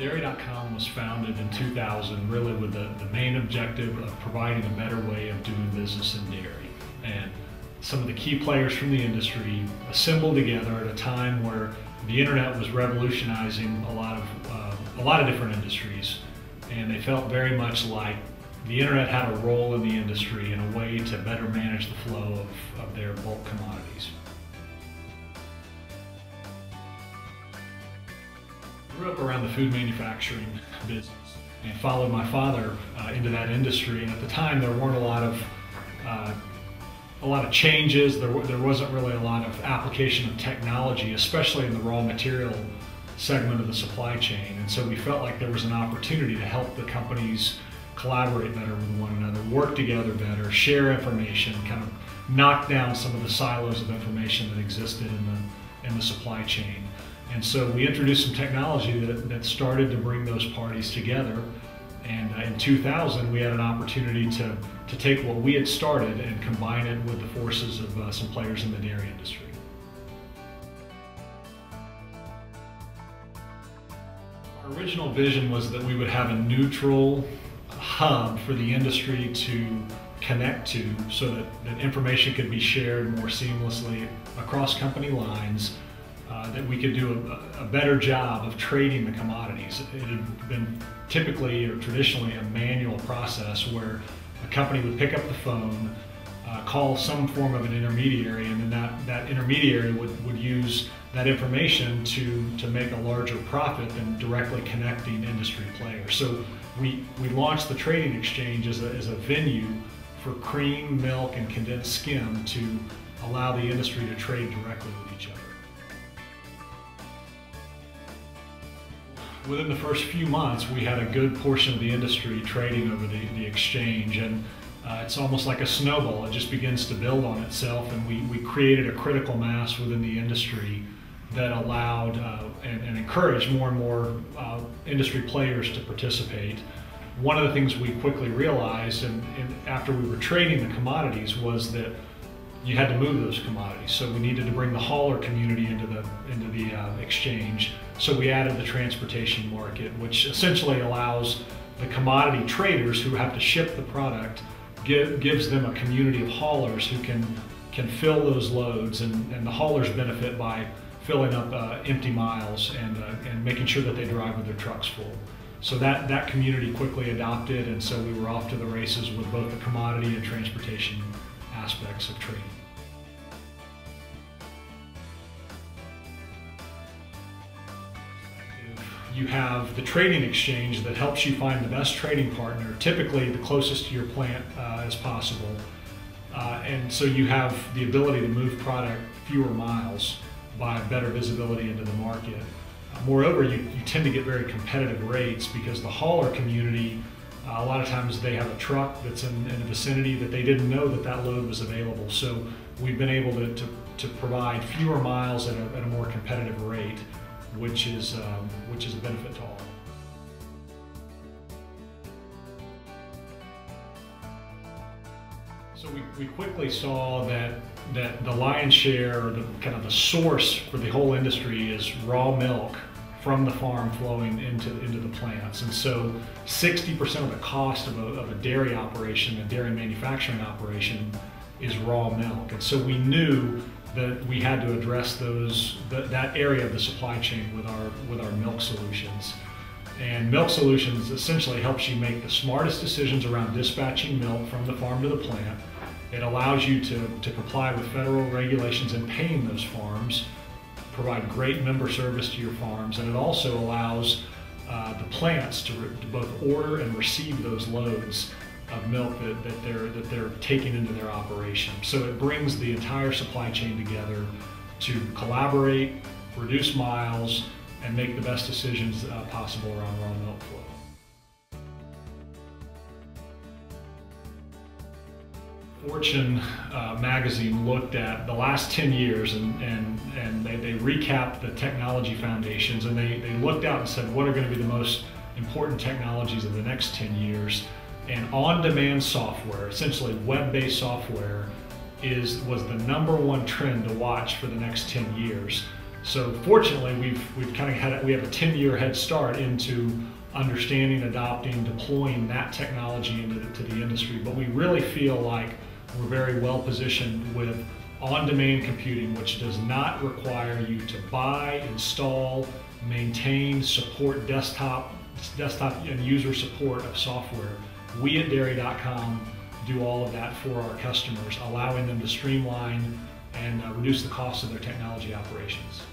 Dairy.com was founded in 2000 really with the main objective of providing a better way of doing business in dairy. And some of the key players from the industry assembled together at a time where the internet was revolutionizing a lot of different industries, and they felt very much like the internet had a role in the industry and a way to better manage the flow of their bulk commodities. I grew up around the food manufacturing business and followed my father into that industry, and at the time there weren't a lot of changes. There wasn't really a lot of application of technology, especially in the raw material segment of the supply chain, and so we felt like there was an opportunity to help the companies collaborate better with one another, work together better, share information, kind of knock down some of the silos of information that existed in the supply chain. And so we introduced some technology that started to bring those parties together. And in 2000, we had an opportunity to take what we had started and combine it with the forces of some players in the dairy industry. Our original vision was that we would have a neutral hub for the industry to connect to so that information could be shared more seamlessly across company lines. That we could do a better job of trading the commodities. It had been typically or traditionally a manual process where a company would pick up the phone, call some form of an intermediary, and then that intermediary would use that information to make a larger profit than directly connecting industry players. So we launched the trading exchange as a venue for cream, milk, and condensed skim to allow the industry to trade directly with each other. Within the first few months, we had a good portion of the industry trading over the exchange, and it's almost like a snowball. It just begins to build on itself, and we created a critical mass within the industry that allowed and encouraged more and more industry players to participate. One of the things we quickly realized, and after we were trading the commodities, was that you had to move those commodities. So we needed to bring the hauler community into the exchange. So we added the transportation market, which essentially allows the commodity traders who have to ship the product, gives them a community of haulers who can fill those loads, and the haulers benefit by filling up empty miles and making sure that they drive with their trucks full. So that community quickly adopted, and so we were off to the races with both the commodity and transportation aspects of trading. You have the trading exchange that helps you find the best trading partner, typically the closest to your plant as possible. And so you have the ability to move product fewer miles by better visibility into the market. Moreover, you tend to get very competitive rates because the hauler community, a lot of times they have a truck that's in the vicinity that they didn't know that load was available. So we've been able to provide fewer miles at a more competitive rate, which is a benefit to all. So we quickly saw that the lion's share, or the kind of the source for the whole industry, is raw milk from the farm flowing into the plants. And so 60% of the cost of a dairy operation, a dairy manufacturing operation, is raw milk. And so we knew that we had to address that area of the supply chain with our milk solutions. And milk solutions essentially helps you make the smartest decisions around dispatching milk from the farm to the plant. It allows you to comply with federal regulations and paying those farms, provide great member service to your farms, and it also allows the plants to both order and receive those loads of milk that they're taking into their operation. So it brings the entire supply chain together to collaborate, reduce miles, and make the best decisions possible around raw milk flow. Fortune magazine looked at the last 10 years and they recapped the technology foundations, and they looked out and said, what are going to be the most important technologies of the next 10 years? And on-demand software, essentially web-based software, was the #1 trend to watch for the next 10 years. So fortunately, we've kind of we have a 10-year head start into understanding, adopting, deploying that technology into the industry. But we really feel like we're very well positioned with on-demand computing, which does not require you to buy, install, maintain, support desktop and user support of software. We at Dairy.com do all of that for our customers, allowing them to streamline and reduce the cost of their technology operations.